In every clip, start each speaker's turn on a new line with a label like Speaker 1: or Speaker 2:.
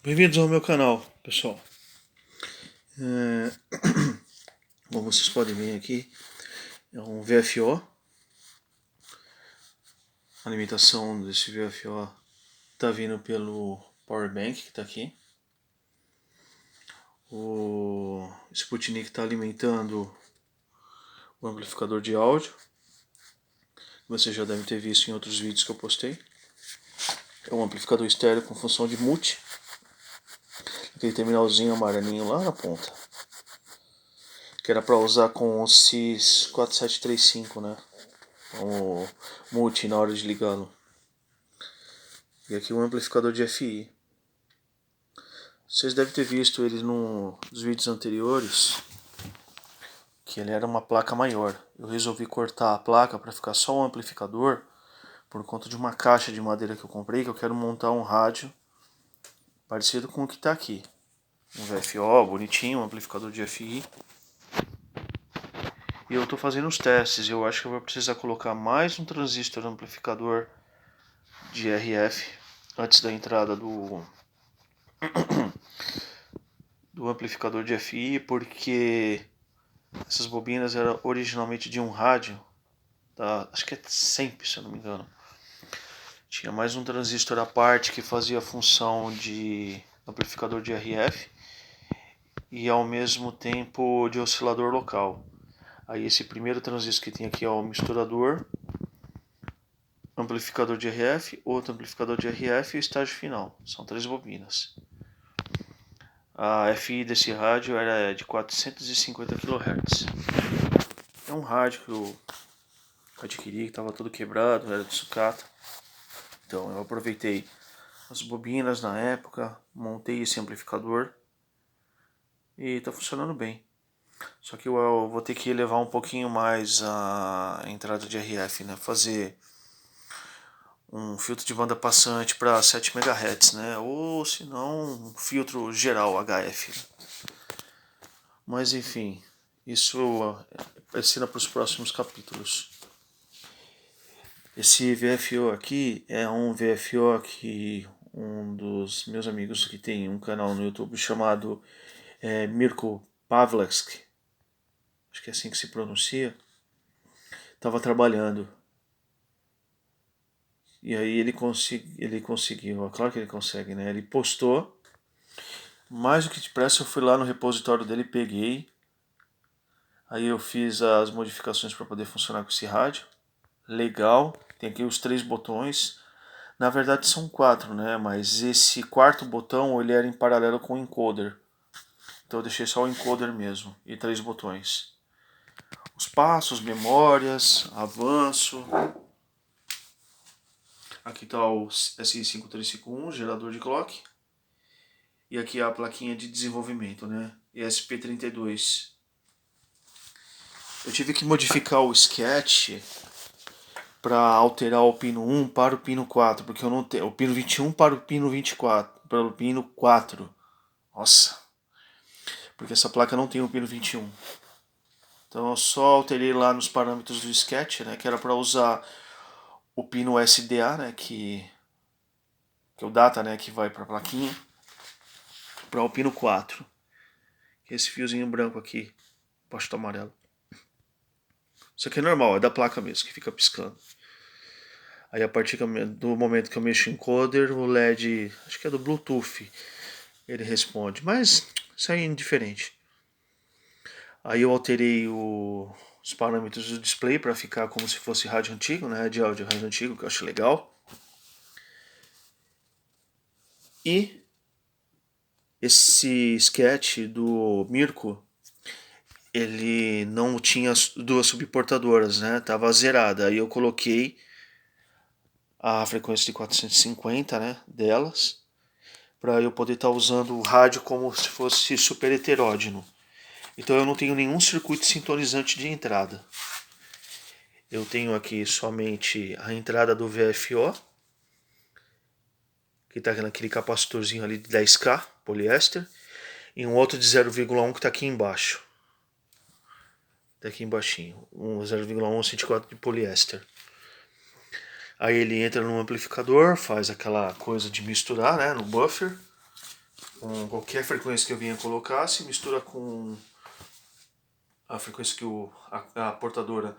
Speaker 1: Bem-vindos ao meu canal, pessoal. Como vocês podem ver aqui, é um VFO. A alimentação desse VFO está vindo pelo Power Bank que está aqui. O Sputnik está alimentando o amplificador de áudio. Você já deve ter visto em outros vídeos que eu postei. É um amplificador estéreo com função de multi. Aquele terminalzinho amarelinho lá na ponta, que era para usar com o CIS 4735, né? O multi na hora de ligá-lo. E aqui um amplificador de FI. Vocês devem ter visto ele nos vídeos anteriores, que ele era uma placa maior. Eu resolvi cortar a placa para ficar só um amplificador, por conta de uma caixa de madeira que eu comprei, que eu quero montar um rádio parecido com o que está aqui. Um VFO bonitinho, um amplificador de FI. E eu estou fazendo os testes. Eu acho que eu vou precisar colocar mais um transistor amplificador de RF antes da entrada do amplificador de FI, porque essas bobinas eram originalmente de um rádio, acho que é SEMP, se eu não me engano. Tinha mais um transistor à parte que fazia a função de amplificador de RF e ao mesmo tempo de oscilador local. Aí esse primeiro transistor que tem aqui é o misturador, amplificador de RF, outro amplificador de RF e o estágio final. São 3 bobinas. A FI desse rádio era de 450 kHz. É um rádio que eu adquiri, que estava todo quebrado, era de sucata. Então eu aproveitei as bobinas na época, montei esse amplificador e está funcionando bem. Só que eu vou ter que elevar um pouquinho mais a entrada de RF, né? Fazer um filtro de banda passante para 7 MHz, né? Ou se não, um filtro geral HF. Mas enfim, isso vai ser para os próximos capítulos. Esse VFO aqui é um VFO que um dos meus amigos que tem um canal no YouTube chamado Mirko Pavlevski, acho que é assim que se pronuncia, estava trabalhando. E aí ele conseguiu, claro que ele consegue, né? Ele postou, mais do que depressa eu fui lá no repositório dele, peguei, aí eu fiz as modificações para poder funcionar com esse rádio. Legal, tem aqui os 3 botões. Na verdade são 4, né? Mas esse quarto botão ele era em paralelo com o encoder. Então eu deixei só o encoder mesmo e 3 botões. Os passos, memórias, avanço. Aqui está o SI5351, gerador de clock. E aqui a plaquinha de desenvolvimento, né? ESP32. Eu tive que modificar o sketch para alterar o pino 1 para o pino 4, porque eu não tenho o pino 21 para o pino 24, para o pino 4. Nossa. Porque essa placa não tem o pino 21. Então eu só alterei lá nos parâmetros do sketch, né, que era para usar o pino SDA, né, que é o data, né, que vai para a plaquinha, para o pino 4. Que é esse fiozinho branco aqui, posto amarelo. Isso aqui é normal, é da placa mesmo, que fica piscando. Aí a partir do momento que eu mexo em encoder, o LED, acho que é do Bluetooth, ele responde. Mas isso aí é indiferente. Aí eu alterei os parâmetros do display para ficar como se fosse rádio antigo, né? De áudio rádio antigo, que eu acho legal. E esse sketch do Mirko, ele não tinha 2 subportadoras, né? Tava zerada. Aí eu coloquei a frequência de 450, né, delas, para eu poder estar usando o rádio como se fosse super heterógeno. Então eu não tenho nenhum circuito sintonizante de entrada. Eu tenho aqui somente a entrada do VFO, que está naquele capacitorzinho ali de 10K, poliéster, e um outro de 0,1 que está aqui embaixo. Está aqui embaixinho, um 0,1 104 de poliéster. Aí ele entra no amplificador, faz aquela coisa de misturar, né, no buffer. com qualquer frequência que eu venha colocar, se mistura com a frequência que a portadora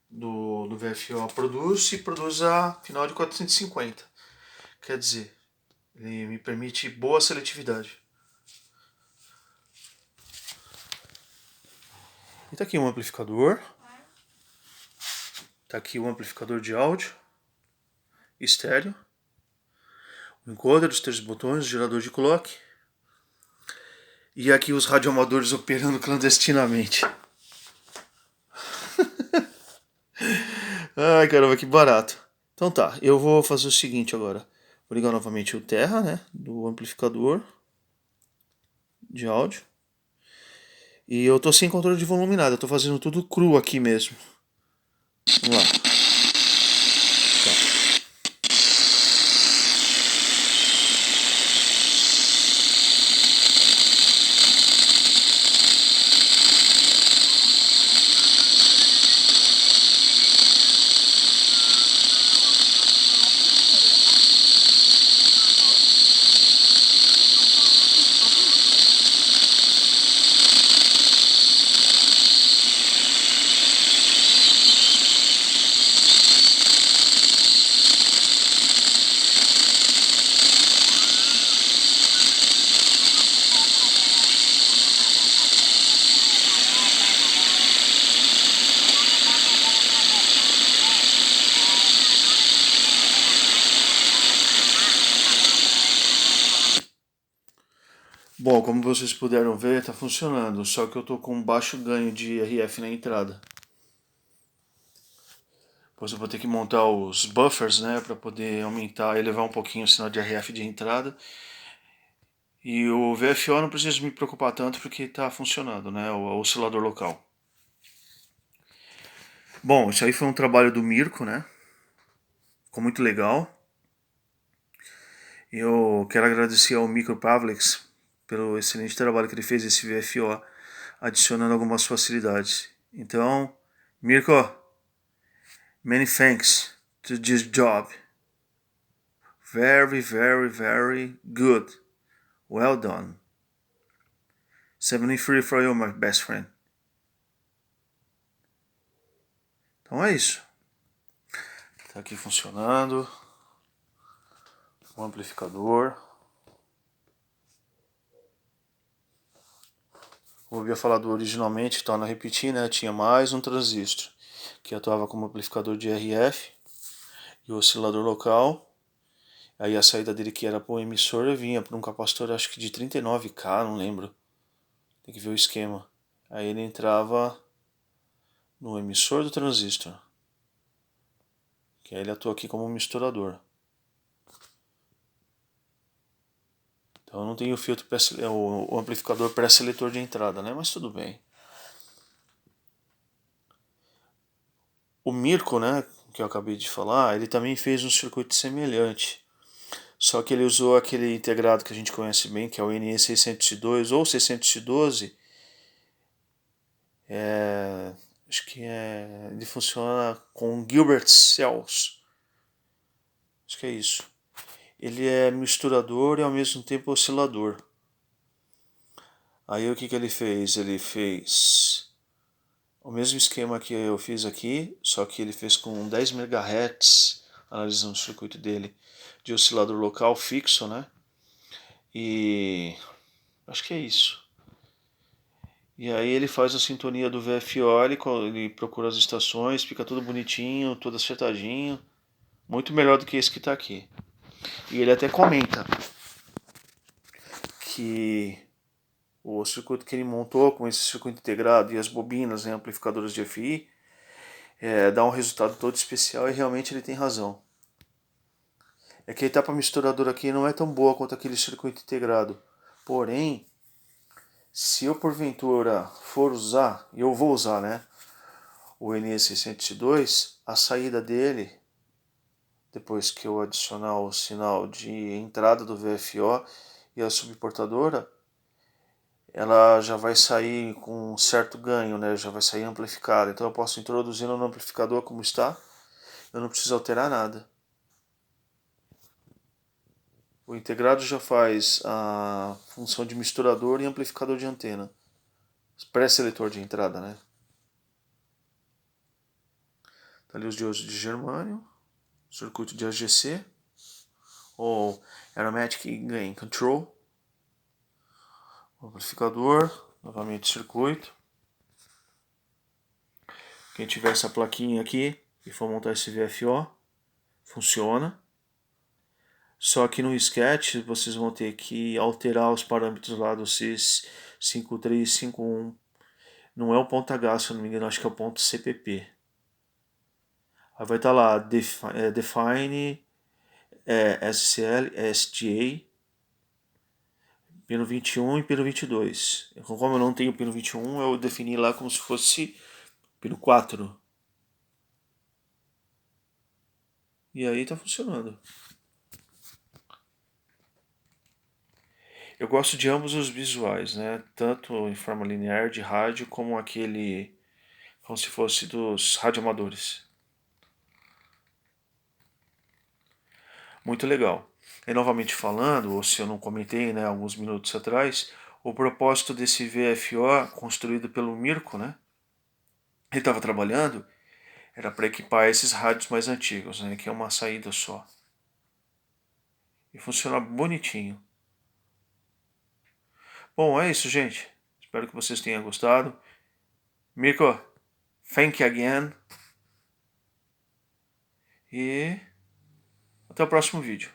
Speaker 1: do VFO produz e produz a final de 450. Quer dizer, ele me permite boa seletividade. E tá aqui um amplificador. Tá aqui um amplificador de áudio estéreo. O encoder, os 3 botões, o gerador de clock. E aqui os radioamadores operando clandestinamente. Ai, caramba, que barato. Então tá, eu vou fazer o seguinte agora. Vou ligar novamente o Terra, né, do amplificador de áudio. E eu tô sem controle de volume nada, eu tô fazendo tudo cru aqui mesmo. Vamos lá. Tá. Bom, como vocês puderam ver, está funcionando, só que eu estou com baixo ganho de RF na entrada. Depois eu vou ter que montar os buffers, né, para poder aumentar e elevar um pouquinho o sinal de RF de entrada. E o VFO não precisa me preocupar tanto porque está funcionando, né, o oscilador local. Bom, isso aí foi um trabalho do Mirko, né, ficou muito legal. Eu quero agradecer ao Mikko Pavliks pelo excelente trabalho que ele fez esse VFO, adicionando algumas facilidades. Então, Mirko, many thanks to this job. Very, very, very good. Well done. 73 for you, my best friend. Então é isso. Tá aqui funcionando. O amplificador. Como eu havia falado originalmente, torna a repetir, né? Tinha mais um transistor que atuava como amplificador de RF e o oscilador local. Aí a saída dele, que era para o emissor, vinha para um capacitor, acho que de 39K, não lembro. Tem que ver o esquema. Aí ele entrava no emissor do transistor, que aí ele atua aqui como misturador. Então não tem o filtro o amplificador pré-seletor de entrada, né? Mas tudo bem. O Mirko, né, que eu acabei de falar, ele também fez um circuito semelhante. Só que ele usou aquele integrado que a gente conhece bem, que é o NE602 ou 612. Acho que ele funciona com Gilbert Cells. Acho que é isso. Ele é misturador e ao mesmo tempo oscilador. Aí o que ele fez? Ele fez o mesmo esquema que eu fiz aqui, só que ele fez com 10 MHz, analisando o circuito dele, de oscilador local fixo, né? E acho que é isso. E aí ele faz a sintonia do VFO, ele procura as estações, fica tudo bonitinho, tudo acertadinho. Muito melhor do que esse que está aqui. E ele até comenta que o circuito que ele montou com esse circuito integrado e as bobinas, né, amplificadores de FI, dá um resultado todo especial, e realmente ele tem razão. É que a etapa misturadora aqui não é tão boa quanto aquele circuito integrado. Porém, se eu porventura for usar, e eu vou usar, né, o NE602, a saída dele, depois que eu adicionar o sinal de entrada do VFO e a subportadora, ela já vai sair com um certo ganho, né? Já vai sair amplificada. Então eu posso introduzir no amplificador como está, eu não preciso alterar nada. O integrado já faz a função de misturador e amplificador de antena. Pré-seletor de entrada, né? Tá ali os diodos de germânio, circuito de AGC, ou Aromatic Gain Control, amplificador, novamente circuito. Quem tiver essa plaquinha aqui e for montar esse VFO, funciona. Só que no sketch vocês vão ter que alterar os parâmetros lá do CIS 5351. Não é o ponto H, se eu não me engano, acho que é o ponto CPP. Aí vai estar lá define SCL, SGA, pino 21 e pino 22. Como eu não tenho pino 21, eu defini lá como se fosse pino 4. E aí tá funcionando. Eu gosto de ambos os visuais, né? Tanto em forma linear de rádio como aquele como se fosse dos radioamadores. Muito legal. E novamente falando, ou se eu não comentei, né, alguns minutos atrás, o propósito desse VFO construído pelo Mirko, né? Ele estava trabalhando, era para equipar esses rádios mais antigos, né, que é uma saída só. E funciona bonitinho. Bom, é isso, gente. Espero que vocês tenham gostado. Mirko, thank you again. E até o próximo vídeo.